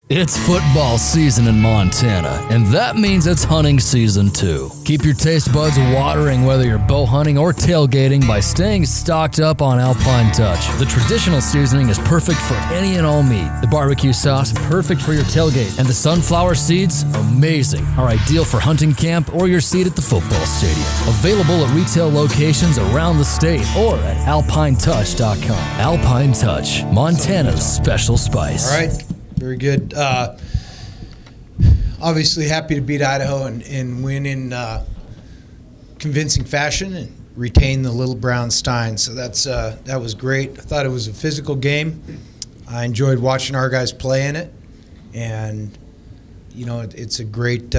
It's football season in Montana, and that means it's hunting season too. Keep your taste buds watering whether you're bow hunting or tailgating by staying stocked up on Alpine Touch. The traditional seasoning is perfect for any and all meat. The barbecue sauce, perfect for your tailgate. And the sunflower seeds, amazing, are ideal for hunting camp or your seat at the football stadium. Available at retail locations around the state or at alpinetouch.com. Alpine Touch, Montana's special spice. All right. Very good. Obviously happy to beat Idaho and win in convincing fashion and retain the Little Brown Stein. So that was great. I thought it was a physical game. I enjoyed watching our guys play in it. And, you know, it's a great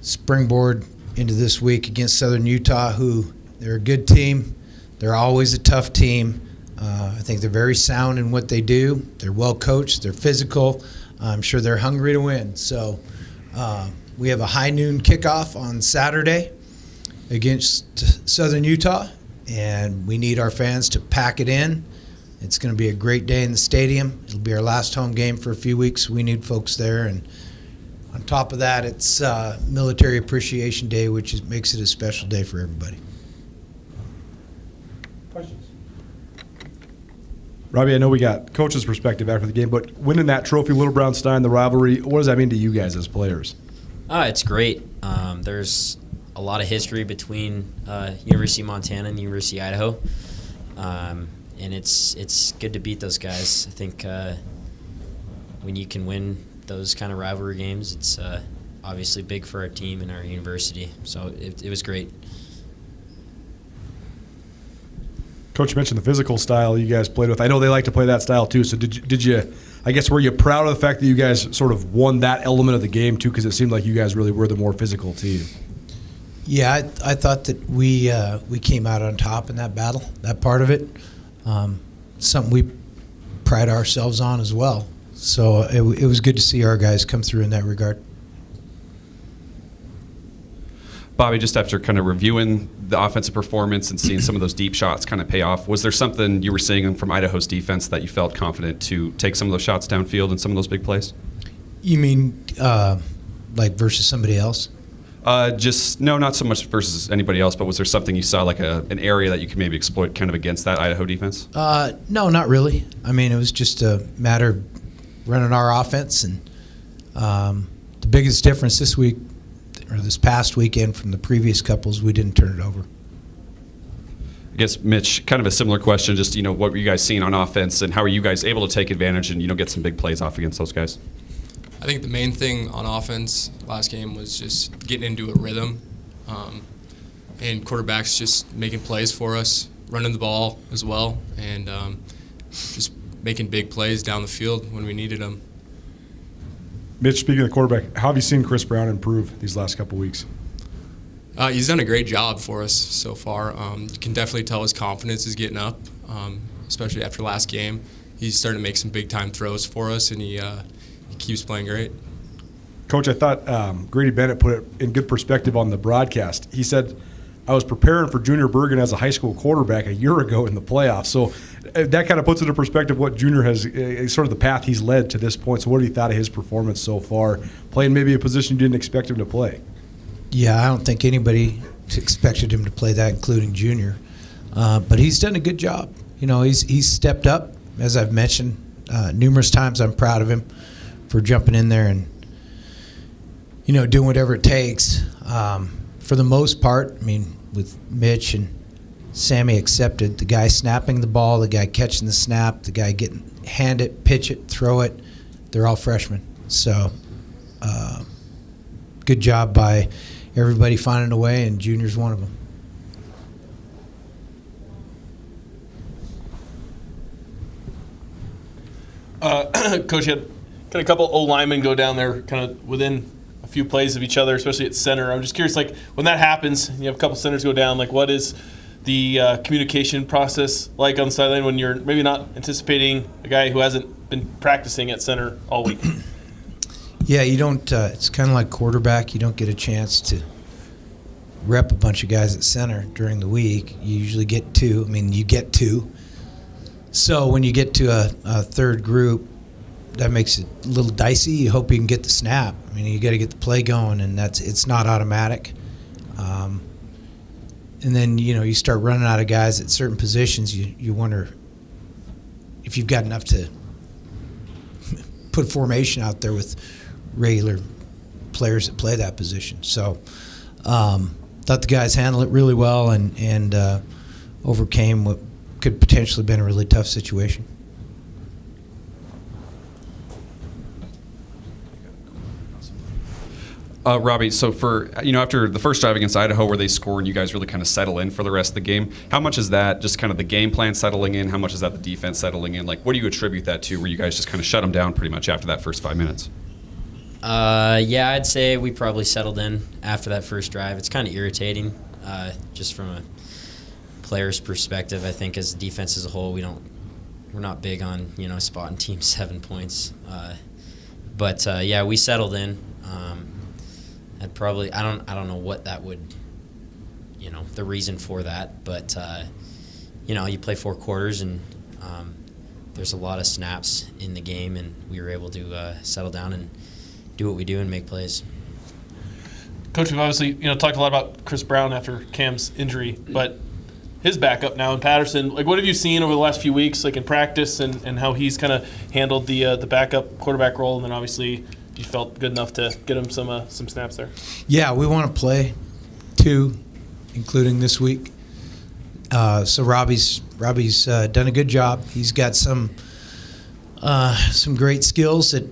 springboard into this week against Southern Utah, who they're a good team. They're always a tough team. I think they're very sound in what they do. They're well coached. They're physical. I'm sure they're hungry to win. So we have a high noon kickoff on Saturday against Southern Utah, and we need our fans to pack it in. It's going to be a great day in the stadium. It'll be our last home game for a few weeks. We need folks there. And on top of that, it's Military Appreciation Day, which makes it a special day for everybody. Questions? Robby, I know we got coach's perspective after the game, but winning that trophy, Little Brown Stein, the rivalry, what does that mean to you guys as players? It's great. There's a lot of history between University of Montana and University of Idaho, and it's good to beat those guys. I think when you can win those kind of rivalry games, it's obviously big for our team and our university. So it was great. Coach, you mentioned the physical style you guys played with. I know they like to play that style too. So did you? I guess, were you proud of the fact that you guys sort of won that element of the game too? Because it seemed like you guys really were the more physical team. Yeah, I thought that we came out on top in that battle. That part of it, something we pride ourselves on as well. So it was good to see our guys come through in that regard. Bobby, just after kind of reviewing the offensive performance and seeing some of those deep shots kind of pay off, was there something you were seeing from Idaho's defense that you felt confident to take some of those shots downfield and some of those big plays? You mean like versus somebody else? No, not so much versus anybody else, but was there something you saw, like an area that you could maybe exploit kind of against that Idaho defense? No, not really. I mean, it was just a matter of running our offense. And the biggest difference this week, or this past weekend from the previous couples, we didn't turn it over. I guess, Mitch, kind of a similar question, just, what were you guys seeing on offense and how are you guys able to take advantage and, get some big plays off against those guys? I think the main thing on offense last game was just getting into a rhythm, and quarterbacks just making plays for us, running the ball as well, and just making big plays down the field when we needed them. Mitch, speaking of the quarterback, how have you seen Chris Brown improve these last couple weeks? He's done a great job for us so far. You can definitely tell his confidence is getting up, especially after last game. He's starting to make some big-time throws for us, and he keeps playing great. Coach, I thought Grady Bennett put it in good perspective on the broadcast. He said, I was preparing for Junior Bergen as a high school quarterback a year ago in the playoffs. So that kind of puts into perspective what Junior has, sort of the path he's led to this point. So what have you thought of his performance so far, playing maybe a position you didn't expect him to play? Yeah, I don't think anybody expected him to play that, including Junior. But he's done a good job. He's stepped up, as I've mentioned numerous times. I'm proud of him for jumping in there and, doing whatever it takes. For the most part, I mean, with Mitch and Sammy accepted, the guy snapping the ball, the guy catching the snap, the guy getting hand it, pitch it, throw it, they're all freshmen. So good job by everybody finding a way, and Junior's one of them. Coach, you had kind of a couple old linemen go down there kind of within a few plays of each other, especially at center. I'm just curious, when that happens, you have a couple centers go down, what is the communication process like on the sideline when you're maybe not anticipating a guy who hasn't been practicing at center all week? Yeah, you don't it's kind of like quarterback. You don't get a chance to rep a bunch of guys at center during the week. You usually get two. I mean, you get two. So when you get to a third group, that makes it a little dicey. You hope you can get the snap. I mean, you got to get the play going, and it's not automatic. And then, you start running out of guys at certain positions. You wonder if you've got enough to put formation out there with regular players that play that position. So thought the guys handled it really well and overcame what could potentially have been a really tough situation. Robby, so for, after the first drive against Idaho where they scored, you guys really kind of settle in for the rest of the game. How much is that just kind of the game plan settling in? How much is that the defense settling in? Like, what do you attribute that to, where you guys just kind of shut them down pretty much after that first 5 minutes? Yeah, I'd say we probably settled in after that first drive. It's kind of irritating, just from a player's perspective. I think as a defense as a whole, we're not big on spotting teams 7 points. But yeah, we settled in. I don't know what that would, the reason for that, but you play 4 quarters and there's a lot of snaps in the game, and we were able to settle down and do what we do and make plays. Coach, we've obviously talked a lot about Chris Brown after Cam's injury, but his backup now in Patterson. Like, what have you seen over the last few weeks, like in practice, and how he's kind of handled the backup quarterback role, and then obviously you felt good enough to get him some snaps there? Yeah, we want to play 2, including this week. So Robby's done a good job. He's got some great skills that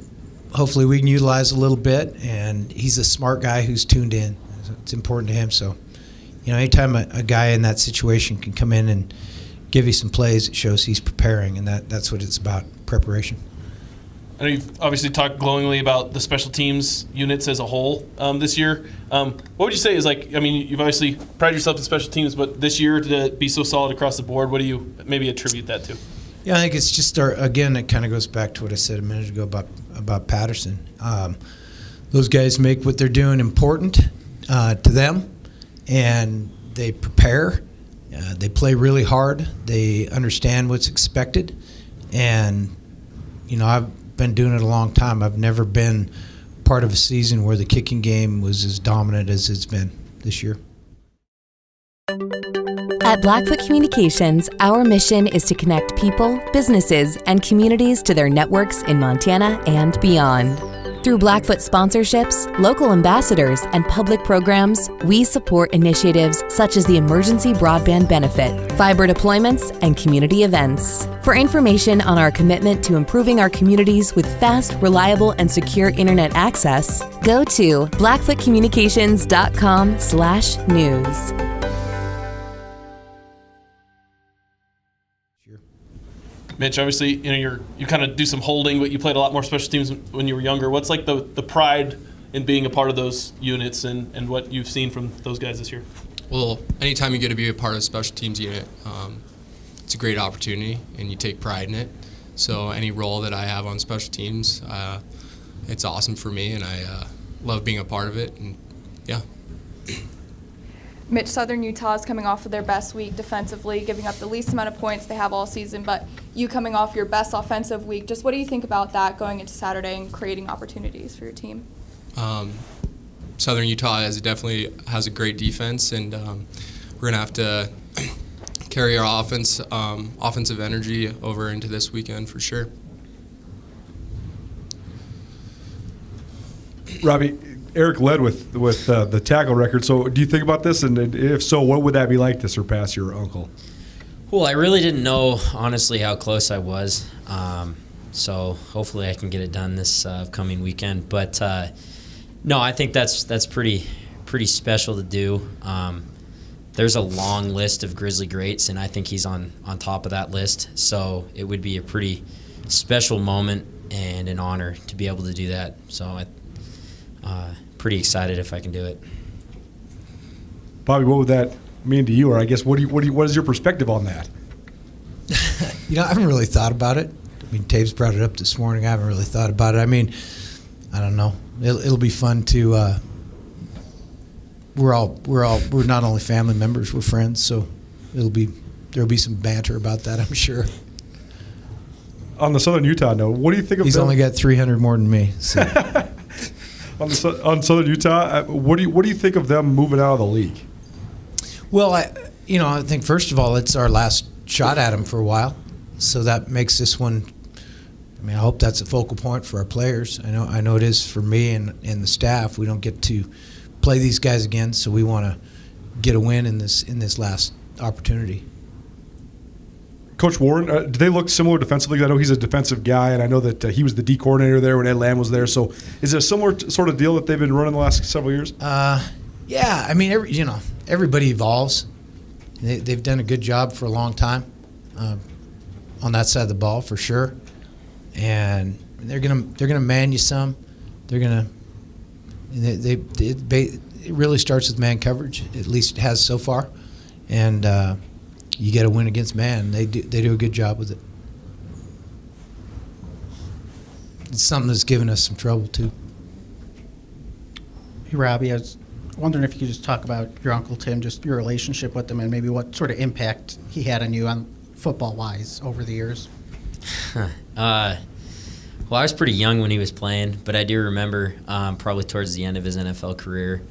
hopefully we can utilize a little bit, and he's a smart guy who's tuned in. It's important to him. So, anytime a guy in that situation can come in and give you some plays, it shows he's preparing, and that's what it's about, preparation. I know you've obviously talked glowingly about the special teams units as a whole this year. What would you say is you've obviously prided yourself in special teams, but this year to be so solid across the board, what do you maybe attribute that to? Yeah, I think it's just again, it kind of goes back to what I said a minute ago about Patterson. Those guys make what they're doing important to them, and they prepare. They play really hard. They understand what's expected, and I've been doing it a long time. I've never been part of a season where the kicking game was as dominant as it's been this year. At Blackfoot Communications, our mission is to connect people, businesses, and communities to their networks in Montana and beyond. Through Blackfoot sponsorships, local ambassadors, and public programs, we support initiatives such as the Emergency Broadband Benefit, fiber deployments, and community events. For information on our commitment to improving our communities with fast, reliable, and secure internet access, go to blackfootcommunications.com/news. Mitch, obviously, you kind of do some holding, but you played a lot more special teams when you were younger. What's like the pride in being a part of those units and what you've seen from those guys this year? Well, anytime you get to be a part of a special teams unit, it's a great opportunity, and you take pride in it. So any role that I have on special teams, it's awesome for me, and I love being a part of it. And yeah. Mitch, Southern Utah is coming off of their best week defensively, giving up the least amount of points they have all season, but you coming off your best offensive week. Just what do you think about that going into Saturday and creating opportunities for your team? Southern Utah definitely has a great defense, and we're going to have to carry our offensive energy over into this weekend for sure. Robby, Eric led with the tackle record. So do you think about this? And if so, what would that be like to surpass your uncle? Well, I really didn't know, honestly, how close I was. So hopefully I can get it done this upcoming weekend. But, no, I think that's pretty special to do. There's a long list of Grizzly greats, and I think he's on top of that list. So it would be a pretty special moment and an honor to be able to do that. So I'm pretty excited if I can do it. Bobby, what would that mean to you? Or I guess what is your perspective on that? I haven't really thought about it. I mean, Taves brought it up this morning. I haven't really thought about it. I mean, I don't know. It'll be fun to. We're not only family members, we're friends. So there'll be some banter about that, I'm sure. On the Southern Utah note, what do you think of He's them? only got 300 more than me. So. on Southern Utah, what do you think of them moving out of the league? Well, I think first of all, it's our last shot at him for a while, so that makes this one. I mean, I hope that's a focal point for our players. I know it is for me and the staff. We don't get to play these guys again, so we want to get a win in this last opportunity. Coach Warren, do they look similar defensively? I know he's a defensive guy, and I know that he was the D coordinator there when Ed Lamb was there. So is it a similar sort of deal that they've been running the last several years? Yeah. I mean, everybody evolves. They've done a good job for a long time on that side of the ball for sure, and they're gonna man you some. It really starts with man coverage. At least it has so far, and. You got to win against man. They do a good job with it. It's something that's given us some trouble too. Hey, Robby, I was wondering if you could just talk about your Uncle Tim, just your relationship with him, and maybe what sort of impact he had on you on football-wise over the years. Well, I was pretty young when he was playing, but I do remember probably towards the end of his NFL career.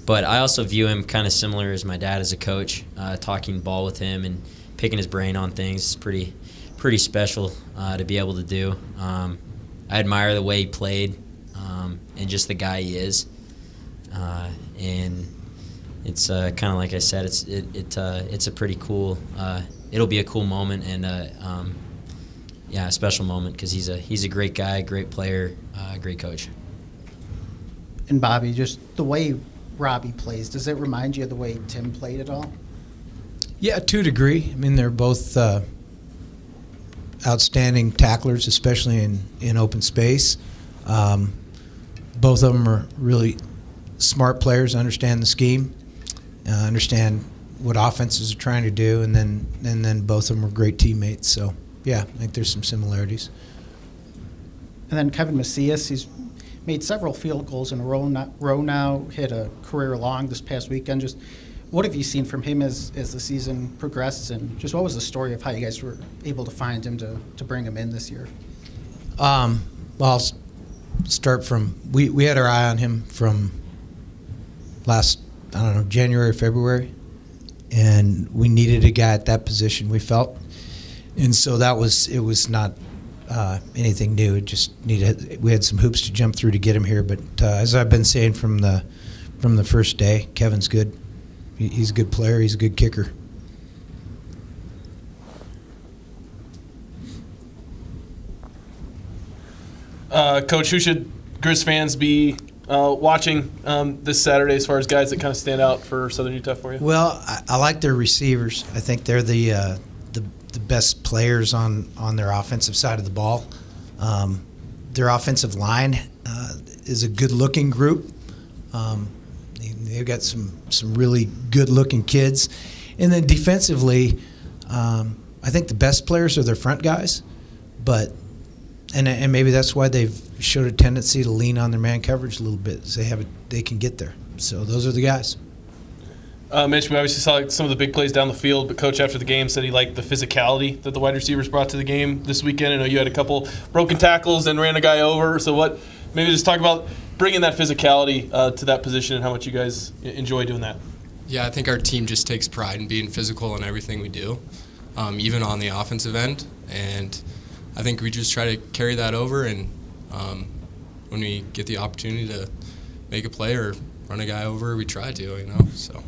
But I also view him kind of similar as my dad as a coach. Talking ball with him and picking his brain on things is pretty special to be able to do. I admire the way he played and just the guy he is. And it's kind of like I said, it's a pretty cool. It'll be a cool moment and a special moment because he's a great guy, great player, great coach. And Bobby, just the way Robby plays, does it remind you of the way Tim played at all? Yeah, to a degree. I mean, they're both outstanding tacklers, especially in open space. Both of them are really smart players, understand the scheme, understand what offenses are trying to do, and then both of them are great teammates. So, yeah, I think there's some similarities. And then Kevin Macias, he's made several field goals in a row now, hit a career long this past weekend. Just what have you seen from him as the season progressed, and just what was the story of how you guys were able to find him to bring him in this year? Well, I'll start from we had our eye on him from last, January, February, and we needed a guy at that position, we felt. And so it was not anything new. It just we had some hoops to jump through to get him here. But as I've been saying from the first day, Kevin's good. He's a good player. He's a good kicker. Coach, who should Griz fans be watching this Saturday as far as guys that kind of stand out for Southern Utah for you? Well, I like their receivers. I think they're the best players on their offensive side of the ball. Their offensive line is a good-looking group. They've got some really good-looking kids. And then defensively, I think the best players are their front guys. But and maybe that's why they've showed a tendency to lean on their man coverage a little bit. They can get there. So those are the guys. Mitch, we obviously saw some of the big plays down the field, but Coach after the game said he liked the physicality that the wide receivers brought to the game this weekend. I know you had a couple broken tackles and ran a guy over. So maybe just talk about bringing that physicality to that position and how much you guys enjoy doing that. Yeah, I think our team just takes pride in being physical in everything we do, even on the offensive end. And I think we just try to carry that over, and when we get the opportunity to make a play or run a guy over, we try to, so.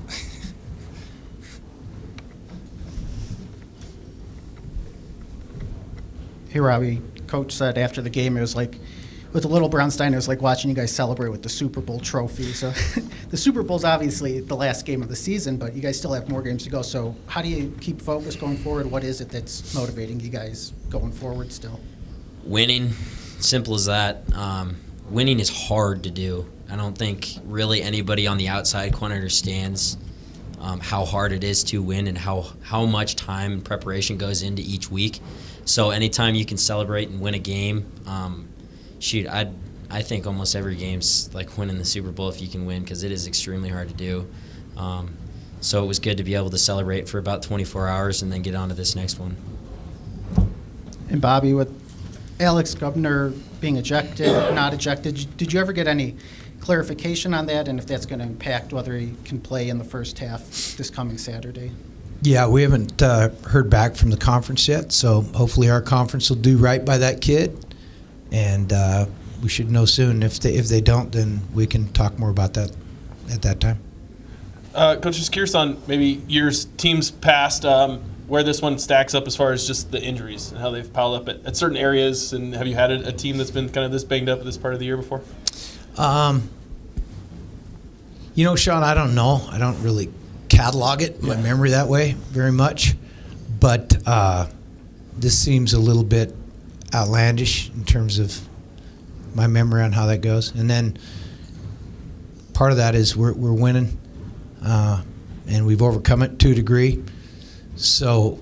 Hey, Robby, Coach said after the game, it was like, with the little Brownstein, it was like watching you guys celebrate with the Super Bowl trophy. So the Super Bowl's obviously the last game of the season, but you guys still have more games to go. So how do you keep focused going forward? What is it that's motivating you guys going forward still? Winning, simple as that. Winning is hard to do. I don't think really anybody on the outside quite understands how hard it is to win and how much time and preparation goes into each week. So anytime you can celebrate and win a game, I think almost every game's like winning the Super Bowl if you can win, because it is extremely hard to do. So it was good to be able to celebrate for about 24 hours and then get on to this next one. And Bobby, with Alex Gubner being ejected, not ejected, did you ever get any clarification on that, and if that's going to impact whether he can play in the first half this coming Saturday? Yeah, we haven't heard back from the conference yet, so hopefully our conference will do right by that kid, and we should know soon. If they don't, then we can talk more about that at that time. Coach, just curious on maybe teams past, where this one stacks up as far as just the injuries and how they've piled up at certain areas, and have you had a team that's been kind of this banged up at this part of the year before? Sean, I don't know. I don't really catalog it, my memory that way very much. But this seems a little bit outlandish in terms of my memory on how that goes. And then part of that is we're winning, and we've overcome it to a degree. So,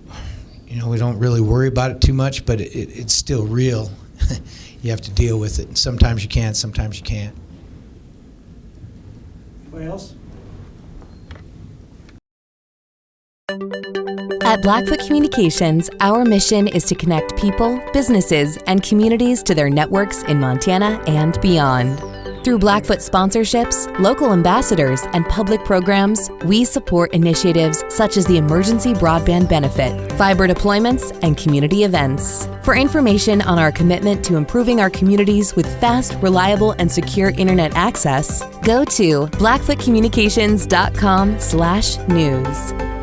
we don't really worry about it too much, but it's still real. You have to deal with it. And sometimes you can, sometimes you can't. Anybody else? At Blackfoot Communications, our mission is to connect people, businesses, and communities to their networks in Montana and beyond. Through Blackfoot sponsorships, local ambassadors, and public programs, we support initiatives such as the Emergency Broadband Benefit, fiber deployments, and community events. For information on our commitment to improving our communities with fast, reliable, and secure internet access, go to blackfootcommunications.com/news.